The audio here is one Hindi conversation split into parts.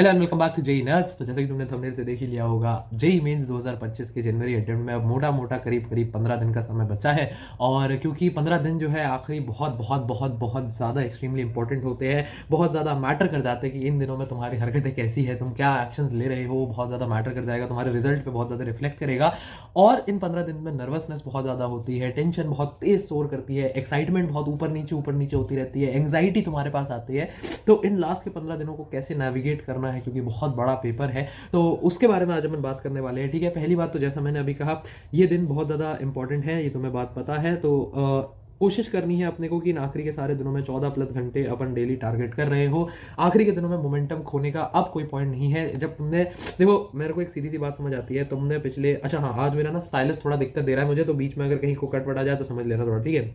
Hello and welcome back to JEE nerds. तो जैसे कि तुमने थंबनेल से देख ही लिया होगा, जेई मेंस 2025 के जनवरी अटेम्प्ट में अब मोटा मोटा करीब करीब 15 दिन का समय बचा है। और क्योंकि 15 दिन जो है आखिरी बहुत बहुत बहुत बहुत ज़्यादा एक्सट्रीमली इंपॉर्टेंट होते हैं, बहुत ज़्यादा मैटर कर जाते हैं कि इन दिनों में तुम्हारी हरकतें कैसी है, तुम क्या एक्शंस ले रहे हो, बहुत ज़्यादा मैटर कर जाएगा, तुम्हारे रिजल्ट पे बहुत ज़्यादा रिफ्लेक्ट करेगा। और इन 15 दिन में नर्वसनेस बहुत ज़्यादा होती है, टेंशन बहुत तेज शोर करती है, एक्साइटमेंट बहुत ऊपर नीचे होती रहती है, एंग्जाइटी तुम्हारे पास आती है। तो इन लास्ट के 15 दिनों को कैसे नेविगेट करना है, क्योंकि बहुत बड़ा पेपर है, तो उसके बारे में आज हम बात करने वाले हैं। ठीक है, पहली बात तो जैसा मैंने अभी कहा, ये दिन बहुत ज़्यादा इंपॉर्टेंट है, ये तुम्हें बात पता है। तो कोशिश करनी है अपने को कि इन आखिरी के सारे दिनों में 14+ घंटे अपन डेली टारगेट कर रहे हो। आखिरी के दिनों में मोमेंटम खोने का अब कोई पॉइंट नहीं है। जब तुमने देखो, मेरे को एक सीधी सी बात समझ आती है, तुमने पिछले अच्छा हाँ, आज मेरा ना स्टाइलिस थोड़ा दिक्कत दे रहा है मुझे, तो बीच में अगर कहीं को कट वट आ जाए तो समझ लेना थोड़ा, ठीक है।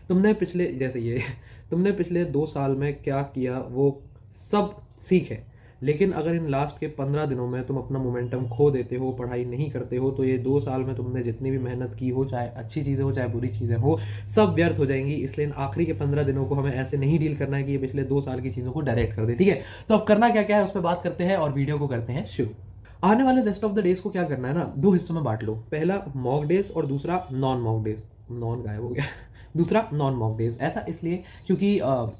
तुमने पिछले जैसे ये तुमने पिछले 2 साल में क्या किया वो सब सीखे, लेकिन अगर इन लास्ट के 15 दिनों में तुम अपना मोमेंटम खो देते हो, पढ़ाई नहीं करते हो, तो ये 2 साल में तुमने जितनी भी मेहनत की हो, चाहे अच्छी चीज़ें हो चाहे बुरी चीज़ें हो, सब व्यर्थ हो जाएंगी। इसलिए इन आखिरी के 15 दिनों को हमें ऐसे नहीं डील करना है कि ये पिछले 2 साल की चीज़ों को डायरेक्ट कर दे, ठीक है। तो अब करना क्या क्या है उस पर बात करते हैं और वीडियो को करते हैं शुरू। आने वाले रेस्ट ऑफ द डेज को क्या करना है ना, 2 हिस्सों में बांट लो। पहला मॉक डेज और दूसरा नॉन मॉक डेज। नॉन गायब हो गया दूसरा नॉन मॉक डेज। ऐसा इसलिए क्योंकि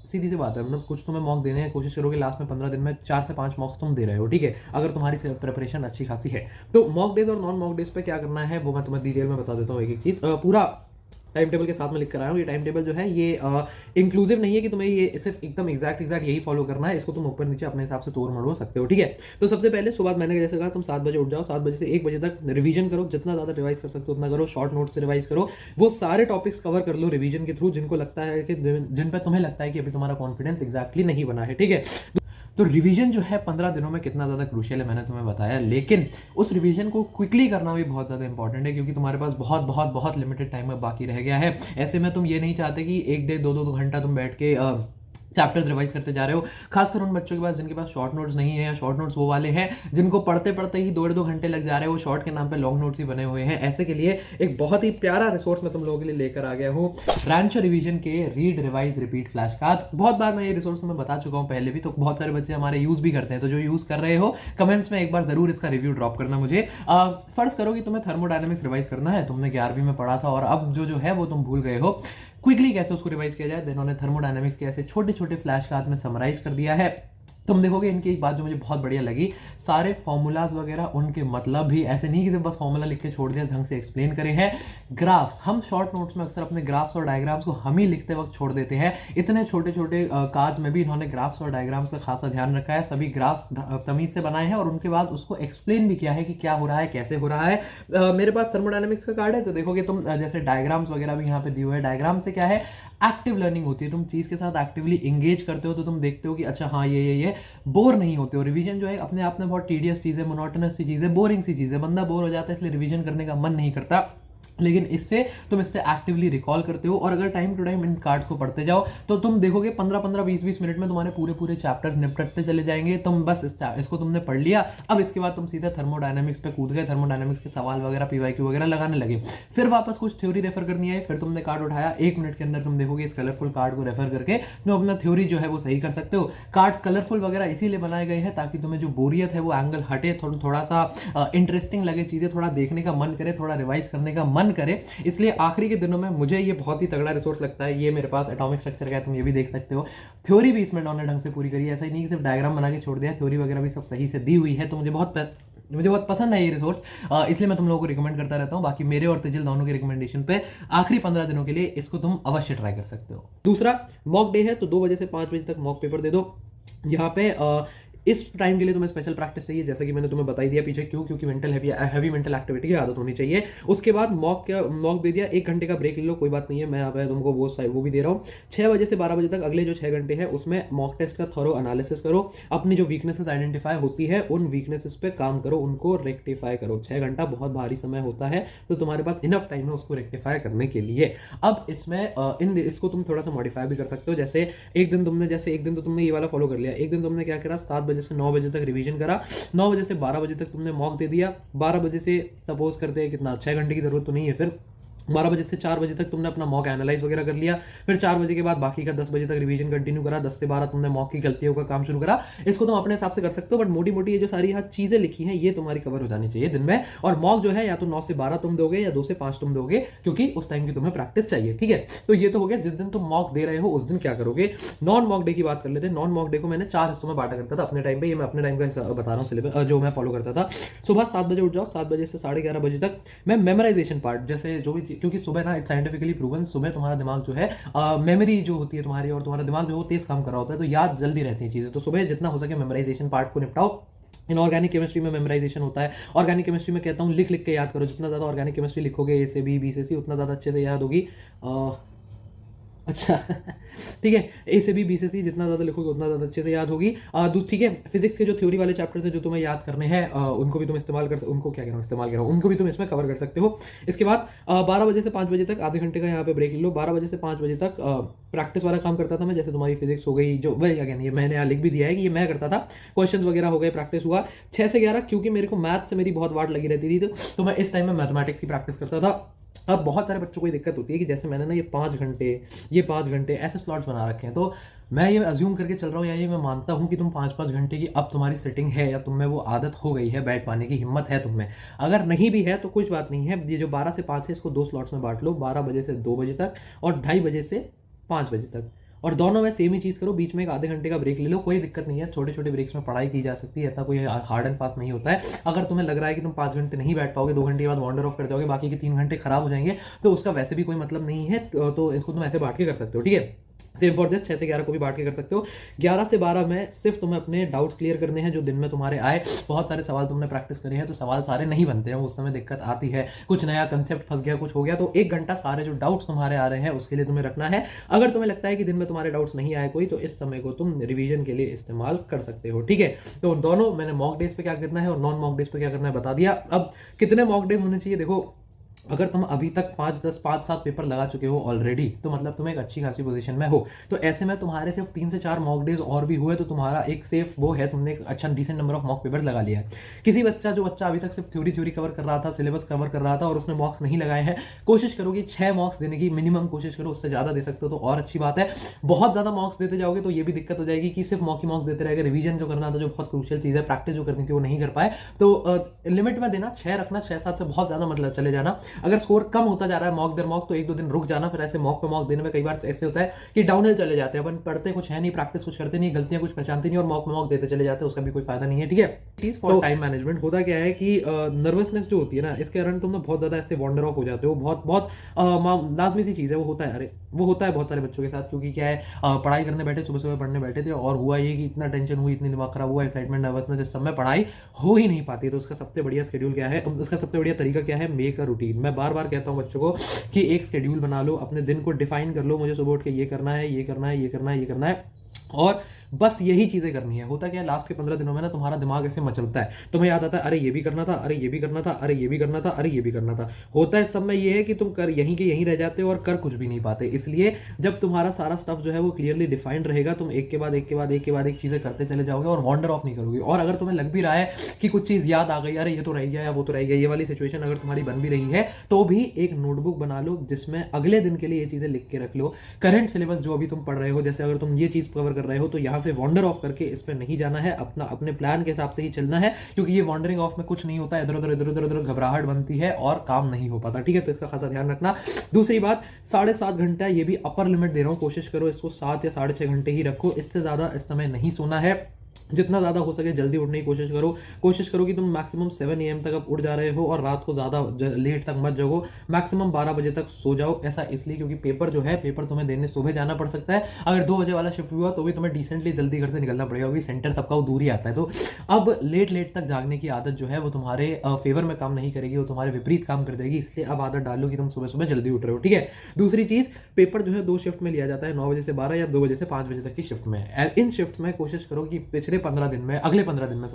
सीधी सी बात है, मतलब कुछ तुम्हें मॉक देने हैं, कोशिश करोगे लास्ट में 15 दिन में 4 से 5 मॉक्स तुम दे रहे हो, ठीक है, अगर तुम्हारी प्रिपरेशन अच्छी खासी है। तो मॉक डेज और नॉन मॉक डेज पे क्या करना है वो मैं तुम्हें डिटेल में बता देता हूँ, एक एक चीज़ पूरा टाइम टेबल के साथ में लिख कर आया हूँ। ये टाइम टेबल जो है ये इंक्लूसिव नहीं है कि तुम्हें ये सिर्फ एकदम एग्जैक्ट यही फॉलो करना है, इसको तुम ऊपर नीचे अपने हिसाब से तोड़ मड़ो सकते हो, ठीक है। तो सबसे पहले सुबह मैंने जैसे कहा, तुम 7 बजे उठ जाओ, 7 बजे से 1 बजे तक रिवीजन करो, जितना ज़्यादा रिवाइज कर सकते हो उतना करो, शॉर्ट नोट से रिवाइज करो, वो सारे टॉपिक्स कवर कर लो रिवीजन के थ्रू जिनको लगता है कि जिन पर तुम्हें लगता है कि अभी तुम्हारा कॉन्फिडेंस एक्जैक्टली नहीं बना है, ठीक है। तो रिवीजन जो है 15 दिनों में कितना ज़्यादा क्रूशियल है मैंने तुम्हें बताया, लेकिन उस रिवीजन को क्विकली करना भी बहुत ज़्यादा इंपॉर्टेंट है, क्योंकि तुम्हारे पास बहुत बहुत बहुत लिमिटेड टाइम में बाकी रह गया है। ऐसे में तुम ये नहीं चाहते कि 1 1 2 2 घंटा तुम बैठ के चैप्टर्स रिवाइज करते जा रहे हो, खासकर उन बच्चों के पास जिनके पास शॉर्ट नोट्स नहीं है, या शॉर्ट नोट्स वो वाले हैं जिनको पढ़ते पढ़ते ही 1 2 घंटे लग जा रहे हैं, वो शॉर्ट के नाम पे लॉन्ग नोट्स ही बने हुए हैं। ऐसे के लिए एक बहुत ही प्यारा रिसोर्स मैं तुम लोगों के लिए लेकर आ गया हूँ, रैंचर रिवीजन के read revise repeat flash cards. बहुत बार मैं ये रिसोर्स तुम्हें बता चुका हूँ पहले भी, तो बहुत सारे बच्चे हमारे यूज़ भी करते हैं। तो जो यूज़ कर रहे हो, कमेंट्स में एक बार जरूर इसका रिव्यू ड्रॉप करना मुझे। फर्ज करो कि तुम्हें थर्मोडायनेमिक्स रिवाइज करना है, तुमने 11वीं में पढ़ा था और अब जो है वो तुम भूल गए हो। क्विकली कैसे उसको रिवाइज किया जाए, इन्होंने थर्मोडायनेमिक्स के ऐसे छोटे छोटे फ्लैश कार्ड्स में समराइज कर दिया है। तुम देखोगे इनकी एक बात जो मुझे बहुत बढ़िया लगी, सारे फॉर्मूलाज वगैरह उनके मतलब भी ऐसे नहीं कि सिर्फ बस फॉर्मूला लिख के छोड़ दिया, ढंग से एक्सप्लेन करे हैं। ग्राफ्स, हम शॉर्ट नोट्स में अक्सर अपने ग्राफ्स और डायग्राम्स को हम ही लिखते वक्त छोड़ देते हैं, इतने छोटे छोटे कार्ड्स में भी इन्होंने ग्राफ्स और डायग्राम्स का खासा ध्यान रखा है। सभी ग्राफ्स तमीज से बनाए हैं और उनके बाद उसको एक्सप्लेन भी किया है कि क्या हो रहा है, कैसे हो रहा है। मेरे पास थर्मोडायनेमिक्स का कार्ड है, तो देखोगे तुम जैसे डायग्राम्स वगैरह भी यहाँ पे दिए हुए हैं। डायग्राम से क्या है, एक्टिव लर्निंग होती है, तुम चीज़ के साथ एक्टिवली इंगेज करते हो, तो तुम देखते हो कि अच्छा हाँ ये बोर नहीं होते हो। रिवीजन जो है अपने आप में बहुत टीडियस चीज़ है, मोनोटोनस सी चीज़ है, बोरिंग सी चीज़ है, बंदा बोर हो जाता है, इसलिए रिवीजन करने का मन नहीं करता। लेकिन इससे तुम इससे एक्टिवली रिकॉल करते हो, और अगर टाइम टू टाइम इन कार्ड्स को पढ़ते जाओ तो तुम देखोगे 15 20 मिनट में तुम्हारे पूरे पूरे चैप्टर्स निपटते चले जाएंगे। तुम बस इसको तुमने पढ़ लिया, अब इसके बाद तुम सीधा थर्मोडायनेमिक्स पे कूद गए, थर्मोडायनेमिक्स के सवाल वगैरह पीवाईक्यू वगैरह लगाने लगे। फिर वापस कुछ थ्योरी रेफर करनी है, फिर तुमने कार्ड उठाया, 1 मिनट के अंदर तुम देखोगे इस कलरफुल कार्ड को रेफर करके तुम अपना थ्योरी जो है वो सही कर सकते हो। कार्ड्स कलरफुल वगैरह इसीलिए बनाए गए हैं ताकि तुम्हें जो बोरियत है वो एंगल हटे, थोड़ा सा इंटरेस्टिंग लगे, चीज़ें थोड़ा देखने का मन करे, थोड़ा रिवाइज करने का मन करे। इसलिए आखिरी के दिनों में मुझे ये बहुत ही तगड़ा रिसोर्स लगता है। ये मेरे पास एटॉमिक स्ट्रक्चर का है, तुम ये भी देख सकते हो। थ्योरी भी इसमें इन्होंने ढंग से पूरी करी है, ऐसा ही नहीं कि सिर्फ डायग्राम बना के छोड़ दिया, थ्योरी वगैरह भी सब सही से दी हुई है। तो मुझे बहुत पसंद है ये रिसोर्स, इसलिए मैं तुम लोगों को रिकमेंड करता रहता हूँ। बाकी मेरे और तिजिल दोनों के रिकमेंडेशन पे आखिरी 15 दिनों के लिए इसको तुम अवश्य ट्राई कर सकते हो। दूसरा मॉक डे है, तो 2 बजे से 5 बजे तक मॉक पेपर दे दो। यहाँ पे इस टाइम के लिए तुम्हें स्पेशल प्रैक्टिस चाहिए, जैसा कि मैंने तुम्हें बता ही दिया पीछे क्यों, क्योंकि हैवी मेंटल एक्टिविटी की आदत होनी चाहिए। उसके बाद मॉक दे दिया, 1 घंटे का ब्रेक ले लो, कोई बात नहीं है, मैं यहाँ पे तुमको वो भी दे रहा हूँ। 6 बजे से 12 बजे तक अगले जो 6 घंटे हैं उसमें मॉक टेस्ट का थॉरो एनालिसिस करो, अपनी जो वीकनेसेस आइडेंटिफाई होती है उन वीकनेसेस पे काम करो, उनको रेक्टिफाई करो। 6 घंटा बहुत भारी समय होता है, तो तुम्हारे पास इनफ टाइम है उसको रेक्टिफाई करने के लिए। अब इसमें इसको तुम थोड़ा सा मॉडिफाई भी कर सकते हो। जैसे एक दिन तो तुमने ये वाला फॉलो कर लिया, एक दिन तुमने क्या करा, 7 बजे से 9 बजे तक रिवीजन करा, 9 बजे से 12 बजे तक तुमने मॉक दे दिया, 12 बजे से सपोज करते हैं कितना 6 घंटे की जरूरत तो नहीं है, फिर 12 बजे से 4 बजे तक तुमने अपना मॉक एनालाइज वगैरह कर लिया, फिर 4 बजे के बाद बाकी का 10 बजे तक रिवीजन कंटिन्यू करा, 10 से 12 तुमने मॉक की गलतियों का काम शुरू करा। इसको तुम अपने हिसाब से कर सकते हो, बट मोटी मोटी ये जो सारी यहाँ चीज़ें लिखी हैं ये तुम्हारी कवर हो जानी चाहिए दिन में। और मॉक जो है या तो 9 से 12 तुम दोगे या 2 से 5 तुम दोगे, क्योंकि उस टाइम की तुम्हें प्रैक्टिस चाहिए, ठीक है। तो ये तो हो गया जिस दिन तुम मॉक दे रहे हो उस दिन क्या करोगे। नॉन मॉक डे की बात कर लेते हैं। नॉन मॉक डे को मैंने 4 हिस्सों में बांटा करता था अपने टाइम पे, ये मैं अपने टाइम का बता रहा हूँ सिलेबस जो मैं फॉलो करता था। सुबह 7 बजे उठ जाओ, 7 बजे से 11:30 बजे तक मैं मेमोराइजेशन पार्ट, जैसे जो भी, क्योंकि सुबह ना इट्स साइंटिफिकली प्रूवन, सुबह तुम्हारा दिमाग जो है मेमोरी जो होती है तुम्हारी, और तुम्हारा दिमाग जो है तेज काम कर रहा होता है, तो याद जल्दी रहती है चीज़ें। तो सुबह जितना हो सके मेमोराइजेशन पार्ट को निपटाओ। इनऑर्गेनिक केमिस्ट्री में मेमोराइजेशन होता है। ऑर्गेनिक केमिस्ट्री में कहता हूँ लिख लिख के याद करो, जितना ज़्यादा ऑर्गेनिक केमिस्ट्री लिखोगे ए से बी, बी से सी, उतना ज़्यादा अच्छे से याद होगी। अच्छा ठीक है, ए से बी से सी जितना ज़्यादा लिखोगे उतना ज़्यादा अच्छे से याद होगी। ठीक है, फिजिक्स के जो थ्योरी वाले चैप्टर्स हैं जो तुम्हें याद करने हैं, उनको भी तुम इस्तेमाल कर, उनको क्या कह रहा हूँ, इस्तेमाल कर रहा हूँ, उनको भी तुम इसमें कवर कर सकते हो। इसके बाद 12 बजे से 5 बजे तक आधे घंटे का यहाँ पे ब्रेक ले लो। 12 बजे से 5 बजे तक प्रैक्टिस वाला काम करता था मैं, जैसे तुम्हारी फिजिक्स हो गई, जो वही क्या ये मैंने यहाँ लिख भी दिया है कि ये मैं करता था। क्वेश्चंस वगैरह हो गए, प्रैक्टिस हुआ। 6 से 11 क्योंकि मेरे को मैथ से मेरी बहुत वाट लगी रहती थी, तो मैं इस टाइम में मैथमेटिक्स की प्रैक्टिस करता था। अब बहुत सारे बच्चों को ये दिक्कत होती है कि जैसे मैंने ना ये 5 घंटे ऐसे स्लॉट्स बना रखे हैं, तो मैं ये अज्यूम करके चल रहा हूँ या ये मैं मानता हूँ कि तुम 5 घंटे की अब तुम्हारी सेटिंग है, या तुम में वो आदत हो गई है, बैठ पाने की हिम्मत है तुम में। अगर नहीं भी है तो कुछ बात नहीं है, ये जो 12 से 5 है इसको 2 स्लॉट्स में बांट लो, 12 बजे से 2 बजे तक और 2:30 बजे से 5 बजे तक, और दोनों में सेम ही चीज़ करो। बीच में एक आधे घंटे का ब्रेक ले लो, कोई दिक्कत नहीं है, छोटे छोटे ब्रेक्स में पढ़ाई की जा सकती है, इतना कोई हार्ड एंड फास्ट नहीं होता है। अगर तुम्हें लग रहा है कि तुम 5 घंटे नहीं बैठ पाओगे, 2 घंटे के बाद वॉन्डर ऑफ कर जाओगे, बाकी के 3 घंटे खराब हो जाएंगे, तो उसका वैसे भी कोई मतलब नहीं है, तो इसको तुम ऐसे बांट के कर सकते हो, ठीक है। सेम फॉर दिस 6 से 11 को भी बांट के कर सकते हो। 11 से 12 में सिर्फ तुम्हें अपने डाउट्स क्लियर करने हैं जो दिन में तुम्हारे आए। बहुत सारे सवाल तुमने प्रैक्टिस करे हैं, तो सवाल सारे नहीं बनते हैं, उस समय दिक्कत आती है, कुछ नया कंसेप्ट फंस गया, कुछ हो गया, तो 1 घंटा सारे जो डाउट्स तुम्हारे आ रहे हैं उसके लिए तुम्हें रखना है। अगर तुम्हें लगता है कि दिन में तुम्हारे डाउट्स नहीं आए कोई, तो इस समय को तुम रिवीजन के लिए इस्तेमाल कर सकते हो, ठीक है। तो दोनों मैंने मॉक डेज पे क्या करना है और नॉन मॉक डेज पे क्या करना है बता दिया। अब कितने मॉक डेज होने चाहिए, देखो अगर तुम अभी तक 5-7 पेपर लगा चुके हो ऑलरेडी, तो मतलब तुम एक अच्छी खासी पोजीशन में हो। तो ऐसे में तुम्हारे सिर्फ 3 से 4 मॉक डेज और भी हुए तो तुम्हारा एक सेफ वो है, तुमने एक अच्छा decent number of mock papers लगा लिया है। किसी जो बच्चा अभी तक सिर्फ थ्योरी कवर कर रहा था, सिलेबस कवर कर रहा था और उसने मॉक्स नहीं लगाए हैं, कोशिश करो कि 6 मॉक्स देने की मिनिमम कोशिश करो, उससे ज़्यादा दे सकते हो तो और अच्छी बात है। बहुत ज़्यादा मॉक्स देते जाओगे तो ये भी दिक्कत हो जाएगी कि सिर्फ मॉक ही मॉक्स देते रहेगा, रिवीजन जो करना था, जो बहुत क्रूशियल चीज़ है, प्रैक्टिस जो करनी थी वो नहीं कर पाए। तो लिमिट में देना, 6 रखना, 6-7 से बहुत ज़्यादा मतलब चले जाना। अगर स्कोर कम होता जा रहा है मॉक दर मॉक, तो 1-2 दिन रुक जाना, फिर ऐसे मॉक पे मॉक देने में कई बार ऐसे होता है कि डाउनहिल चले जाते हैं, अपन पढ़ते कुछ है नहीं, प्रैक्टिस कुछ करते नहीं, गलतियां कुछ पहचानते नहीं और मॉक में मॉक देते चले जाते हैं, उसका भी कोई फायदा नहीं है, ठीक है। चीज फॉर टाइम मैनेजमेंट होता क्या है कि नर्वसनेस जो होती है ना, इसके कारण तुम ना बहुत ज्यादा ऐसे वॉन्डर ऑफ हो जाते हो, बहुत लाजमी सी चीज है, वो होता है, अरे वो होता है बहुत सारे बच्चों के साथ, क्योंकि क्या है पढ़ाई करने बैठे, सुबह सुबह पढ़ने बैठे थे और हुआ ये कि इतना टेंशन हुई, इतनी दिमाग खराब हुआ, एक्साइटमेंट नर्वसनेस, इस समय पढ़ाई हो ही नहीं पाती। तो उसका सबसे बढ़िया शेड्यूल क्या है, उसका सबसे बढ़िया तरीका क्या है, मेक अ रूटीन। मैं बार बार कहता हूँ बच्चों को कि एक शेड्यूल बना लो, अपने दिन को डिफाइन कर लो, मुझे सुबह उठ के ये करना है, ये करना है, ये करना है, ये करना है, और बस यही चीजें करनी है। होता क्या है, लास्ट के 15 दिनों में ना तुम्हारा दिमाग ऐसे मचलता है, तुम्हें याद आता है अरे ये भी करना था, अरे ये भी करना था, अरे ये भी करना था, अरे ये भी करना था। होता है सब में ये है कि तुम कर यहीं के यहीं रह जाते हो और कर कुछ भी नहीं पाते। इसलिए जब तुम्हारा सारा स्टफ जो है वो क्लियरली डिफाइंड रहेगा, तुम एक के बाद एक चीजें करते चले जाओगे और वॉन्डर ऑफ नहीं करोगे। और अगर तुम्हें लग भी रहा है कि कुछ चीज याद आ गई, अरे ये तो रह गया या वो तो रह गया, ये वाली सिचुएशन अगर तुम्हारी बन भी रही है, तो भी एक नोटबुक बना लो जिसमें अगले दिन के लिए ये चीजें लिख के रख लो। करंट सिलेबस जो अभी तुम पढ़ रहे हो, जैसे अगर तुम ये चीज कवर कर रहे हो तो यहाँ से वॉन्डर ऑफ करके इस पे नहीं जाना है, अपने प्लान के हिसाब से ही चलना है, क्योंकि ये वॉन्डरिंग ऑफ में कुछ नहीं होता है, इधर उधर घबराहट बनती है और काम नहीं हो पाता, ठीक है। तो इसका खासा ध्यान रखना। दूसरी बात, 7.5 घंटा, ये भी अपर लिमिट दे रहा हूं, कोशिश करो इसको 7 या 6.5 घंटे ही रखो, इससे ज्यादा इस समय नहीं सोना है। जितना ज़्यादा हो सके जल्दी उठने की कोशिश करो कि तुम मैक्सिमम 7 AM तक अब उठ जा रहे हो और रात को ज़्यादा लेट तक मत जगो, मैक्सिमम 12 बजे तक सो जाओ। ऐसा इसलिए क्योंकि पेपर तुम्हें देने सुबह जाना पड़ सकता है। अगर 2 बजे वाला शिफ्ट हुआ तो भी तुम्हें डिसेंटली जल्दी घर से निकलना पड़ेगा, क्योंकि सेंटर सबका वो दूर ही आता है। तो अब लेट तक जागने की आदत जो है वो तुम्हारे फेवर में काम नहीं करेगी, वो तुम्हारे विपरीत काम कर देगी। इसलिए अब आदत डालो कि तुम सुबह सुबह जल्दी उठ रहे हो, ठीक है। दूसरी चीज़, पेपर जो है 2 शिफ्ट में लिया जाता है, 9 बजे से 12 या 2 बजे से 5 बजे तक की शिफ्ट में। इन शिफ्ट में कोशिश करो कि अगले 15 दिन में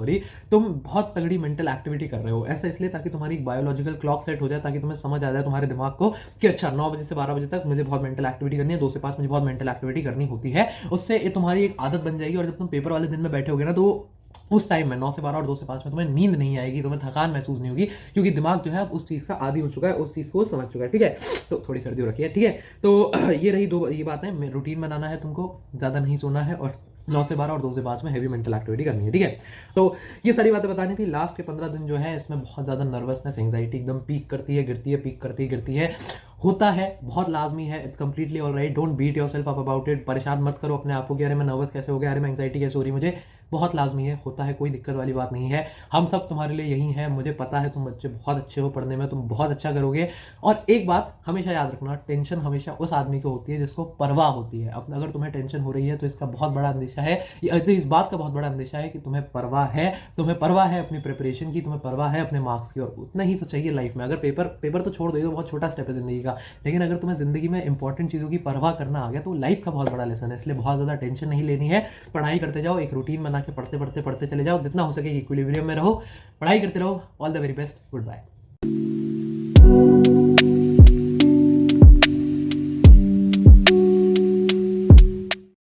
तुम बहुत तगड़ी मेंटल एक्टिविटी कर रहे हो। ऐसा इसलिए ताकि तुम्हारी बायोलॉजिकल क्लॉक सेट हो जाए, ताकि तुम्हें समझ आ जाए तुम्हारे दिमाग को कि अच्छा 9 बजे से 12 बजे तक मुझे बहुत मेंटल एक्टिविटी करनी है, 2 से 5 मुझे बहुत मेंटल एक्टिविटी करनी होती है। उससे ये तुम्हारी एक आदत बन जाएगी और जब तुम पेपर वाले दिन में बैठे होगे ना, तो उस टाइम में 9 से 12 और 2 से 5 में तुम्हें नींद नहीं आएगी, तुम्हें थकान महसूस नहीं होगी, क्योंकि दिमाग जो है अब उस चीज़ का आदी हो चुका है, उस चीज़ को समझ चुका है, ठीक है। तो थोड़ी सर्दी हो रखी है, ठीक है। तो ये रही दो ये बातें। रूटीन बनाना है तुमको, ज़्यादा नहीं सोना है, और 9 से 12 और 2 से 5 में हैवी मेंटल एक्टिविटी करनी है, ठीक है। तो ये सारी बातें बतानी थी। लास्ट के 15 दिन जो है इसमें बहुत ज़्यादा नर्वसनेस, एंग्जाइटी एकदम पीक करती है, गिरती है, पीक करती है, गिरती है, होता है, बहुत लाजमी है। It's completely alright, don't beat yourself up about it. परेशान मत करो अपने आप को कि अरे मैं नर्वस कैसे हो गया, अरे मैं एंग्जाइटी कैसे हो रही मुझे। बहुत लाजमी है, होता है, कोई दिक्कत वाली बात नहीं है। हम सब तुम्हारे लिए यही हैं। मुझे पता है तुम बच्चे बहुत अच्छे हो पढ़ने में, तुम बहुत अच्छा करोगे। और एक बात हमेशा याद रखना, टेंशन हमेशा उस आदमी को होती है जिसको परवाह होती है। अब अगर तुम्हें टेंशन हो रही है तो इसका बहुत बड़ा अंदेशा है, तो इस बात का बहुत बड़ा अंदेशा है कि तुम्हें परवाह है, तुम्हें परवाह है अपनी प्रिपरेशन की, तुम्हें परवाह है अपने मार्क्स की, और उतना ही तो चाहिए लाइफ में। अगर पेपर तो छोड़ दो, ये तो बहुत छोटा स्टेप है जिंदगी का, लेकिन अगर तुम्हें जिंदगी में इंपॉर्टेंट चीज़ों की परवाह करना आ गया तो लाइफ का बहुत बड़ा लेसन है। इसलिए बहुत ज़्यादा टेंशन नहीं लेनी है, पढ़ाई करते जाओ, एक रूटीन बना के पढ़ते चले जाओ, जितना हो सके इक्विलिब्रियम में रहो, पढ़ाई करते रहो। All the very best, good bye.